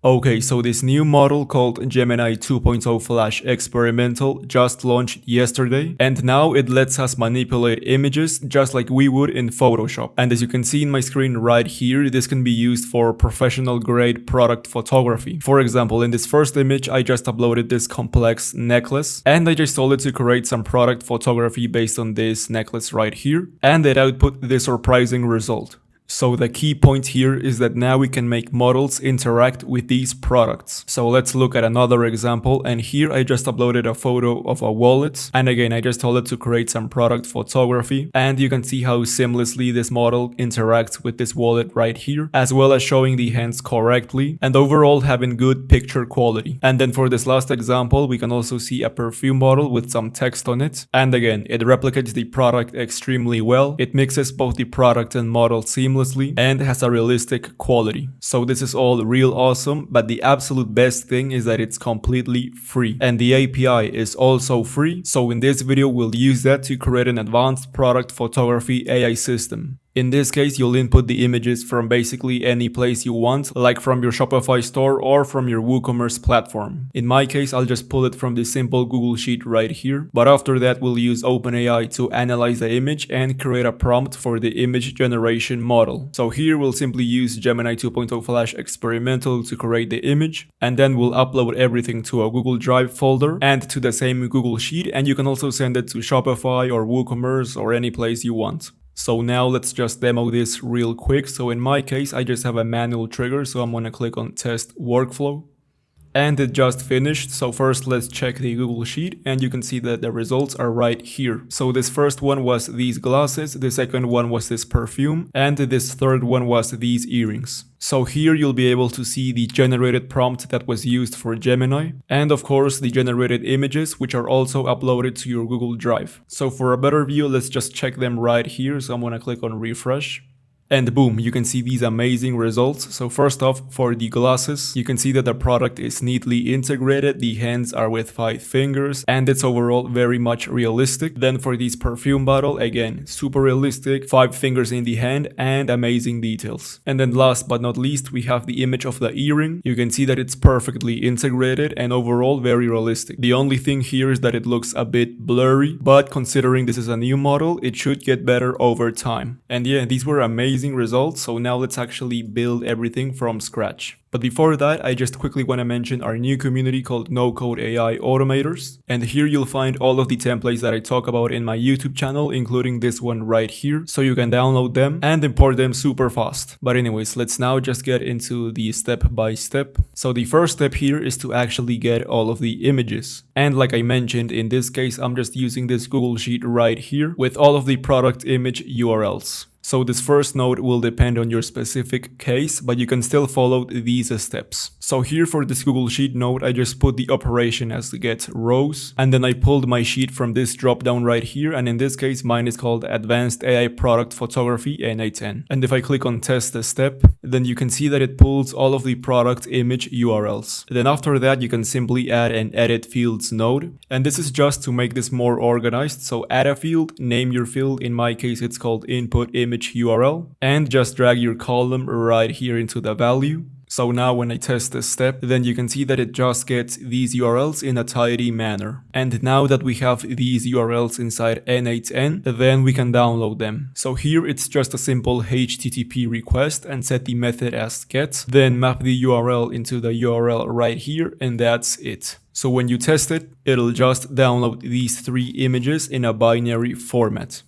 Okay, so this new model called Gemini 2.0 Flash Experimental just launched yesterday, and now it lets us manipulate images just like we would in Photoshop. And as you can see in my screen right here, this can be used for professional grade product photography. For example, in this first image, I just uploaded this complex necklace, and I just told it to create some product photography based on this necklace right here, and it output this surprising result. So the key point here is that now we can make models interact with these products. So let's look at another example, and here I just uploaded a photo of a wallet, and again I just told it to create some product photography, and you can see how seamlessly this model interacts with this wallet right here, as well as showing the hands correctly and overall having good picture quality. And then for this last example, we can also see a perfume bottle with some text on it, and again it replicates the product extremely well. It mixes both the product and model seamlessly and has a realistic quality. So this is all real awesome, but the absolute best thing is that it's completely free, and the API is also free. So in this video we'll use that to create an advanced product photography AI system. In this case, you'll input the images from basically any place you want, like from your Shopify store or from your WooCommerce platform. In my case, I'll just pull it from the simple Google Sheet right here, but after that we'll use OpenAI to analyze the image and create a prompt for the image generation model. So here we'll simply use Gemini 2.0 Flash Experimental to create the image, and then we'll upload everything to a Google Drive folder and to the same Google Sheet, and you can also send it to Shopify or WooCommerce or any place you want. So now let's just demo this real quick. So in my case, I just have a manual trigger, so I'm gonna click on test workflow. And it just finished. So first let's check the Google Sheet, and you can see that the results are right here. So this first one was these glasses, the second one was this perfume, and this third one was these earrings. So here you'll be able to see the generated prompt that was used for Gemini, and of course the generated images, which are also uploaded to your Google Drive. So for a better view, let's just check them right here. So I'm gonna click on refresh. And boom, you can see these amazing results. So first off, for the glasses, you can see that the product is neatly integrated, the hands are with 5 fingers, and it's overall very much realistic. Then for this perfume bottle, again, super realistic, 5 fingers in the hand, and amazing details. And then last but not least, we have the image of the earring. You can see that it's perfectly integrated and overall very realistic. The only thing here is that it looks a bit blurry, but considering this is a new model, it should get better over time. And yeah, these were amazing results. So now let's actually build everything from scratch. But before that, I just quickly want to mention our new community called No Code AI Automators. And here you'll find all of the templates that I talk about in my YouTube channel, including this one right here. So you can download them and import them super fast. But anyways, let's now just get into the step by step. So the first step here is to actually get all of the images. And like I mentioned, in this case, I'm just using this Google Sheet right here with all of the product image URLs. So this first node will depend on your specific case, but you can still follow these steps. So here for this Google Sheet node, I just put the operation as get rows, and then I pulled my sheet from this drop down right here, and in this case mine is called Advanced AI Product Photography N8N. And if I click on test the step, then you can see that it pulls all of the product image URLs. Then after that you can simply add an edit fields node, and this is just to make this more organized. So add a field, name your field, in my case it's called input image URL, and just drag your column right here into the value. So now when I test this step, then you can see that it just gets these URLs in a tidy manner. And now that we have these URLs inside N8N, then we can download them. So here it's just a simple HTTP request and set the method as get, then map the URL into the URL right here, and that's it. So when you test it, it'll just download these 3 images in a binary format.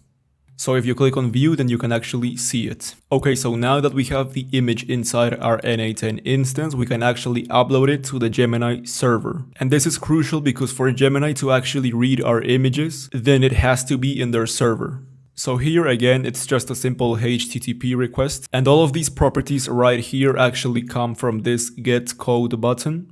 So if you click on view, then you can actually see it. Okay, so now that we have the image inside our N8N instance, we can actually upload it to the Gemini server. And this is crucial because for Gemini to actually read our images, then it has to be in their server. So here again, it's just a simple HTTP request, and all of these properties right here actually come from this get code button.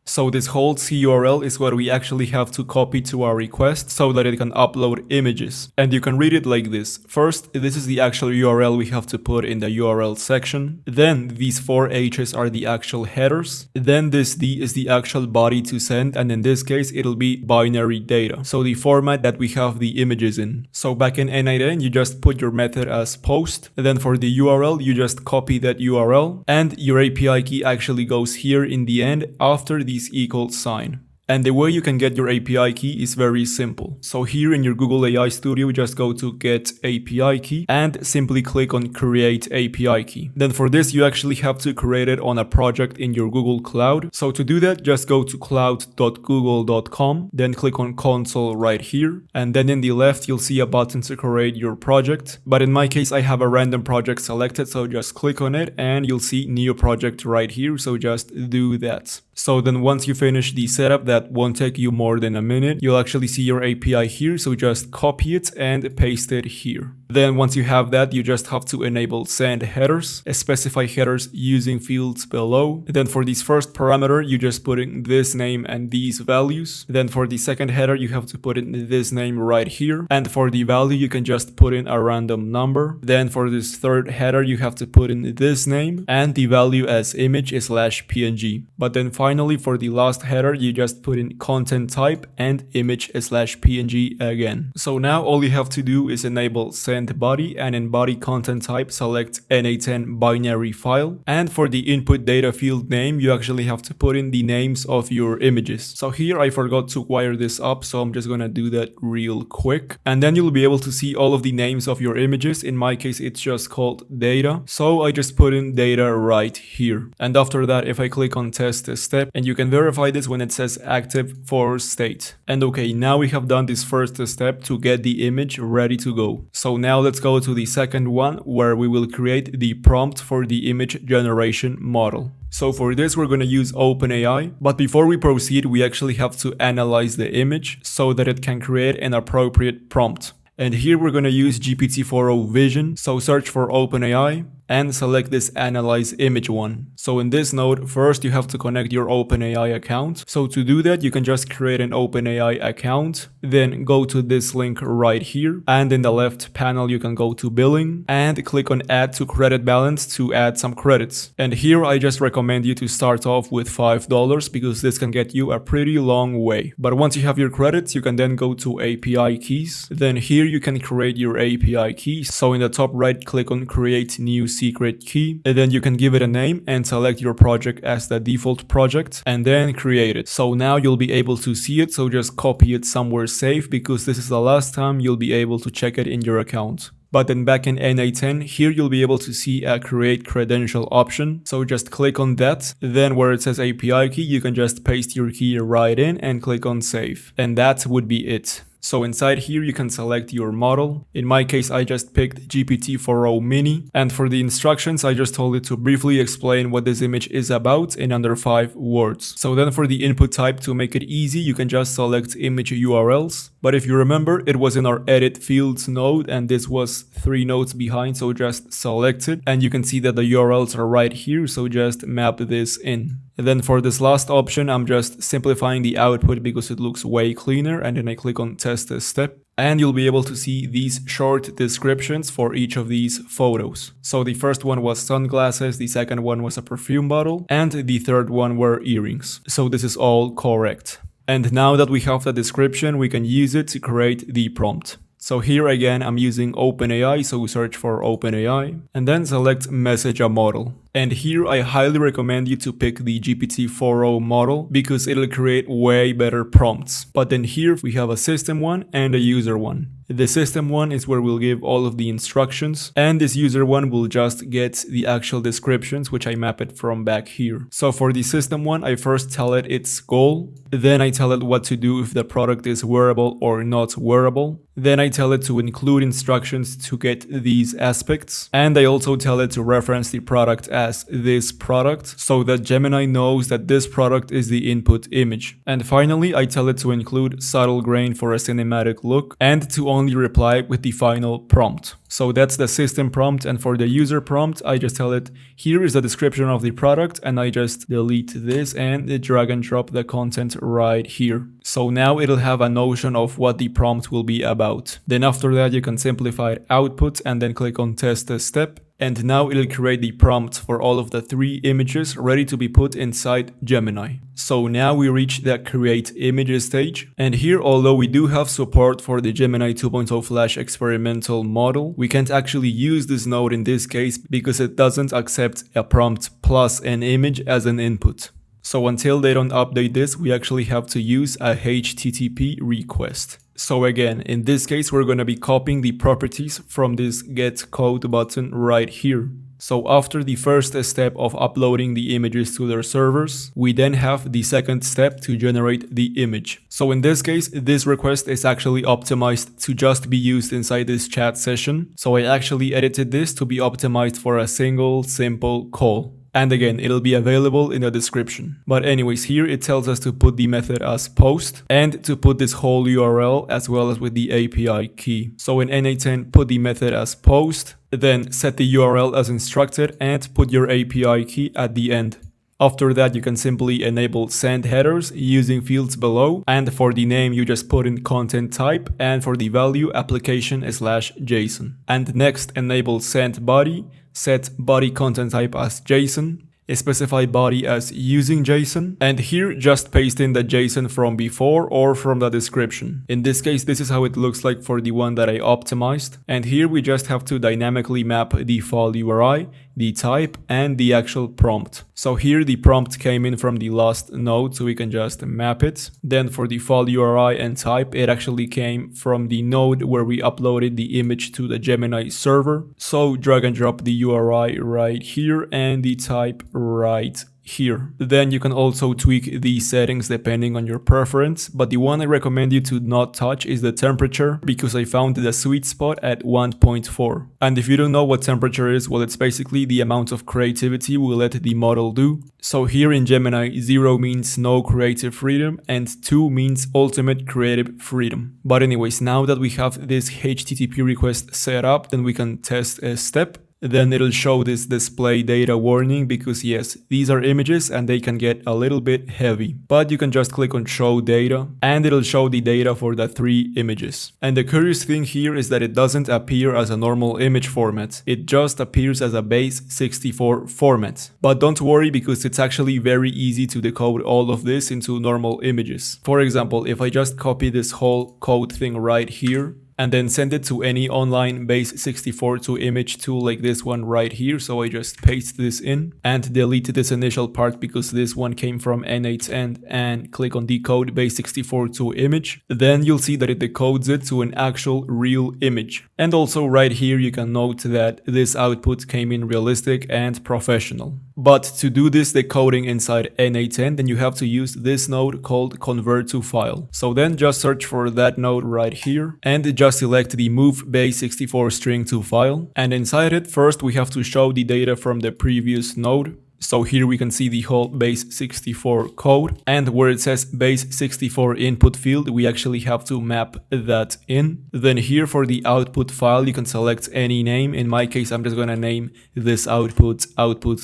So this whole CURL is what we actually have to copy to our request so that it can upload images. And you can read it like this. First, this is the actual URL we have to put in the URL section. Then these 4 H's are the actual headers. Then this D is the actual body to send, and in this case it'll be binary data. So the format that we have the images in. So back in N8N you just put your method as post. And then for the URL you just copy that URL, and your API key actually goes here in the end after this equal sign. And the way you can get your API key is very simple. So here in your Google AI Studio, just go to Get API Key and simply click on Create API Key. Then for this, you actually have to create it on a project in your Google Cloud. So to do that, just go to cloud.google.com, then click on Console right here. And then in the left, you'll see a button to create your project. But in my case, I have a random project selected, so just click on it and you'll see New Project right here. So just do that. So then once you finish the setup, that won't take you more than a minute, you'll actually see your API here, so just copy it and paste it here. Then once you have that, you just have to enable send headers, specify headers using fields below. Then for this first parameter, you just put in this name and these values. Then for the second header, you have to put in this name right here. And for the value, you can just put in a random number. Then for this third header, you have to put in this name and the value as image/png. But then finally, for the last header, you just put in content type and image/png again. So now all you have to do is enable send body, and in body content type select N8N binary file. And for the input data field name, you actually have to put in the names of your images. So here I forgot to wire this up, so I'm just gonna do that real quick. And then you'll be able to see all of the names of your images. In my case, it's just called data. So I just put in data right here. And after that, if I click on test step, and you can verify this when it says active for state. And okay, now we have done this first step to get the image ready to go. So now let's go to the second one, where we will create the prompt for the image generation model. So for this, we're going to use OpenAI, but before we proceed, we actually have to analyze the image so that it can create an appropriate prompt. And here we're going to use GPT-4o Vision, so search for OpenAI and select this analyze image one. So in this node, first you have to connect your OpenAI account. So to do that, you can just create an OpenAI account, then go to this link right here. And in the left panel, you can go to billing and click on add to credit balance to add some credits. And here I just recommend you to start off with $5 because this can get you a pretty long way. But once you have your credits, you can then go to API keys. Then here you can create your API key. So in the top right, click on create new secret key, and then you can give it a name and select your project as the default project and then create it. So now you'll be able to see it, so just copy it somewhere safe because this is the last time you'll be able to check it in your account. But then back in N8N, here you'll be able to see a create credential option. So just click on that. Then where it says API key, you can just paste your key right in and click on save. And that would be it. So inside here, you can select your model. In my case, I just picked GPT-4o Mini. And for the instructions, I just told it to briefly explain what this image is about in under 5 words. So then for the input type, to make it easy, you can just select image URLs. But if you remember, it was in our edit fields node and this was 3 nodes behind. So just select it and you can see that the URLs are right here. So just map this in. And then for this last option, I'm just simplifying the output because it looks way cleaner. And then I click on test this step. And you'll be able to see these short descriptions for each of these photos. So the first one was sunglasses, the second one was a perfume bottle, and the third one were earrings. So this is all correct. And now that we have the description, we can use it to create the prompt. So here again, I'm using OpenAI, so search for OpenAI, and then select message a model. And here I highly recommend you to pick the GPT-4o model because it'll create way better prompts. But then here we have a system one and a user one. The system one is where we'll give all of the instructions, and this user one will just get the actual descriptions, which I map it from back here. So for the system one, I first tell it its goal, then I tell it what to do if the product is wearable or not wearable. Then I tell it to include instructions to get these aspects, and I also tell it to reference the product as this product so that Gemini knows that this product is the input image. And finally, I tell it to include subtle grain for a cinematic look and to only reply with the final prompt. So that's the system prompt, and for the user prompt, I just tell it, here is the description of the product, and I just delete this and drag and drop the content right here. So now it'll have a notion of what the prompt will be about. Then after that, you can simplify output and then click on test a step. And now it'll create the prompt for all of the 3 images ready to be put inside Gemini. So now we reach the create images stage. And here, although we do have support for the Gemini 2.0 Flash experimental model, we can't actually use this node in this case because it doesn't accept a prompt plus an image as an input. So until they don't update this, we actually have to use a HTTP request. So again, in this case, we're going to be copying the properties from this get code button right here. So after the first step of uploading the images to their servers, we then have the second step to generate the image. So in this case, this request is actually optimized to just be used inside this chat session. So I actually edited this to be optimized for a single simple call. And again, it'll be available in the description. But anyways, here it tells us to put the method as post and to put this whole URL as well as with the API key. So in N8N, put the method as post, then set the URL as instructed and put your API key at the end. After that, you can simply enable send headers using fields below, and for the name you just put in content type, and for the value application/JSON. And next, enable send body, set body content type as JSON, specify body as using JSON, and here just paste in the JSON from before or from the description. In this case, this is how it looks like for the one that I optimized, and here we just have to dynamically map the file URI, the type, and the actual prompt. So here the prompt came in from the last node, so we can just map it. Then for the file URI and type, it actually came from the node where we uploaded the image to the Gemini server. So drag and drop the URI right here and the type right here. Then you can also tweak these settings depending on your preference, but the one I recommend you to not touch is the temperature, because I found the sweet spot at 1.4. And if you don't know what temperature is, well, it's basically the amount of creativity we let the model do. So here in Gemini, 0 means no creative freedom and 2 means ultimate creative freedom. But anyways, now that we have this HTTP request set up, then we can test a step. Then it'll show this display data warning because yes, these are images and they can get a little bit heavy. But you can just click on show data and it'll show the data for the 3 images. And the curious thing here is that it doesn't appear as a normal image format. It just appears as a base 64 format. But don't worry, because it's actually very easy to decode all of this into normal images. For example, if I just copy this whole code thing right here, and then send it to any online base 64 to image tool like this one right here. So I just paste this in and delete this initial part because this one came from N8N, and click on decode base 64 to image. Then you'll see that it decodes it to an actual real image. And also right here you can note that this output came in realistic and professional. But to do this decoding inside N8N, then you have to use this node called convert to file. So then just search for that node right here and just select the move base64 string to file. And inside it, first we have to show the data from the previous node. So here we can see the whole base64 code, and where it says base64 input field, we actually have to map that in. Then here for the output file, you can select any name. In my case, I'm just going to name this output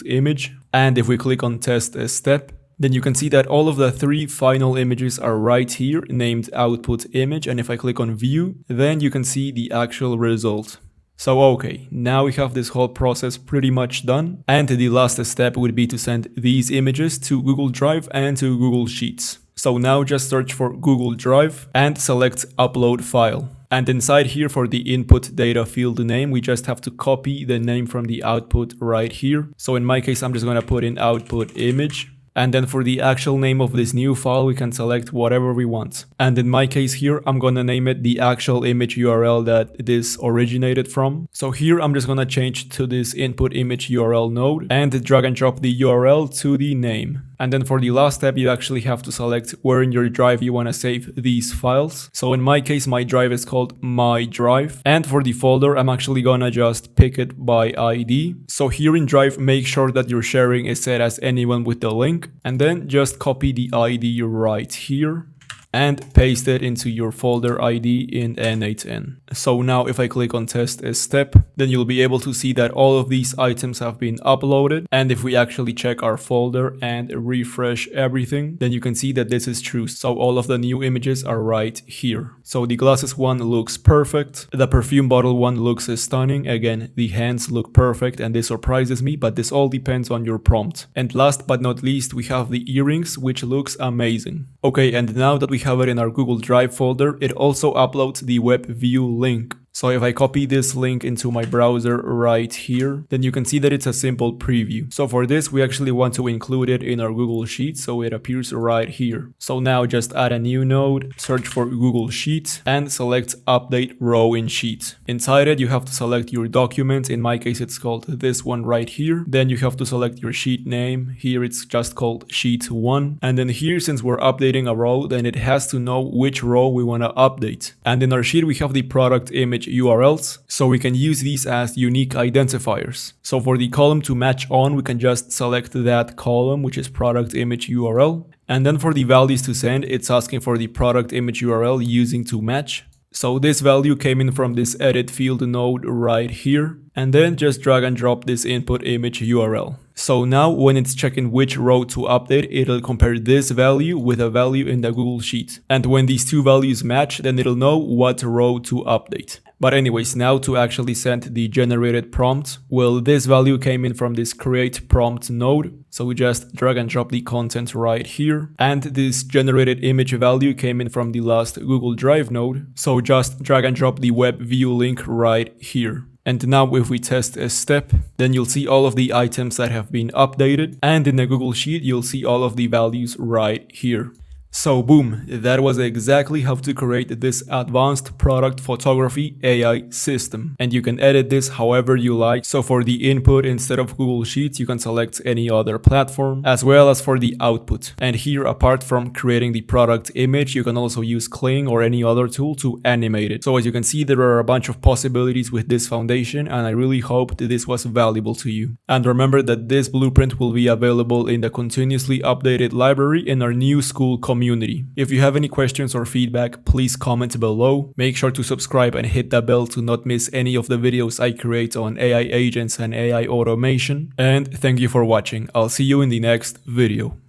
image. And if we click on test a step, then you can see that all of the 3 final images are right here named output image. And if I click on view, then you can see the actual result. So okay, now we have this whole process pretty much done. And the last step would be to send these images to Google Drive and to Google Sheets. So now just search for Google Drive and select upload file. And inside here for the input data field name, we just have to copy the name from the output right here. So in my case, I'm just going to put in output image. And then for the actual name of this new file, we can select whatever we want. And in my case here, I'm going to name it the actual image URL that this originated from. So here, I'm just going to change to this input image URL node and drag and drop the URL to the name. And then for the last step, you actually have to select where in your drive you want to save these files. So in my case, my drive is called My Drive. And for the folder, I'm actually gonna just pick it by ID. So here in Drive, make sure that your sharing is set as anyone with the link. And then just copy the ID right here and paste it into your folder ID in N8N. So now if I click on test a step, then you'll be able to see that all of these items have been uploaded. And if we actually check our folder and refresh everything, then you can see that this is true. So all of the new images are right here. So the glasses one looks perfect. The perfume bottle one looks stunning. Again, the hands look perfect and this surprises me, but this all depends on your prompt. And last but not least, we have the earrings, which looks amazing. Okay, and now that we have it in our Google Drive folder, it also uploads the web view link. So if I copy this link into my browser right here, then you can see that it's a simple preview. So for this, we actually want to include it in our Google Sheet, so it appears right here. So now just add a new node, search for Google Sheet, and select Update Row in Sheet. Inside it, you have to select your document. In my case, it's called this one right here. Then you have to select your sheet name. Here it's just called Sheet 1. And then here, since we're updating a row, then it has to know which row we want to update. And in our sheet, we have the product image URLs, so we can use these as unique identifiers. So for the column to match on, we can just select that column, which is product image URL. And then for the values to send, it's asking for the product image URL using to match. So this value came in from this edit field node right here. And then just drag and drop this input image URL. So now when it's checking which row to update, it'll compare this value with a value in the Google Sheet. And when these two values match, then it'll know what row to update. But anyways, now to actually send the generated prompt, well, this value came in from this create prompt node. So we just drag and drop the content right here. And this generated image value came in from the last Google Drive node. So just drag and drop the web view link right here. And now if we test a step, then you'll see all of the items that have been updated. And in the Google Sheet, you'll see all of the values right here. So boom, that was exactly how to create this advanced product photography AI system. And you can edit this however you like. So for the input, instead of Google Sheets, you can select any other platform, as well as for the output. And here, apart from creating the product image, you can also use Kling or any other tool to animate it. So as you can see, there are a bunch of possibilities with this foundation, and I really hope that this was valuable to you. And remember that this blueprint will be available in the continuously updated library in our new Skool community. If you have any questions or feedback, please comment below. Make sure to subscribe and hit that bell to not miss any of the videos I create on AI agents and AI automation. And thank you for watching. I'll see you in the next video.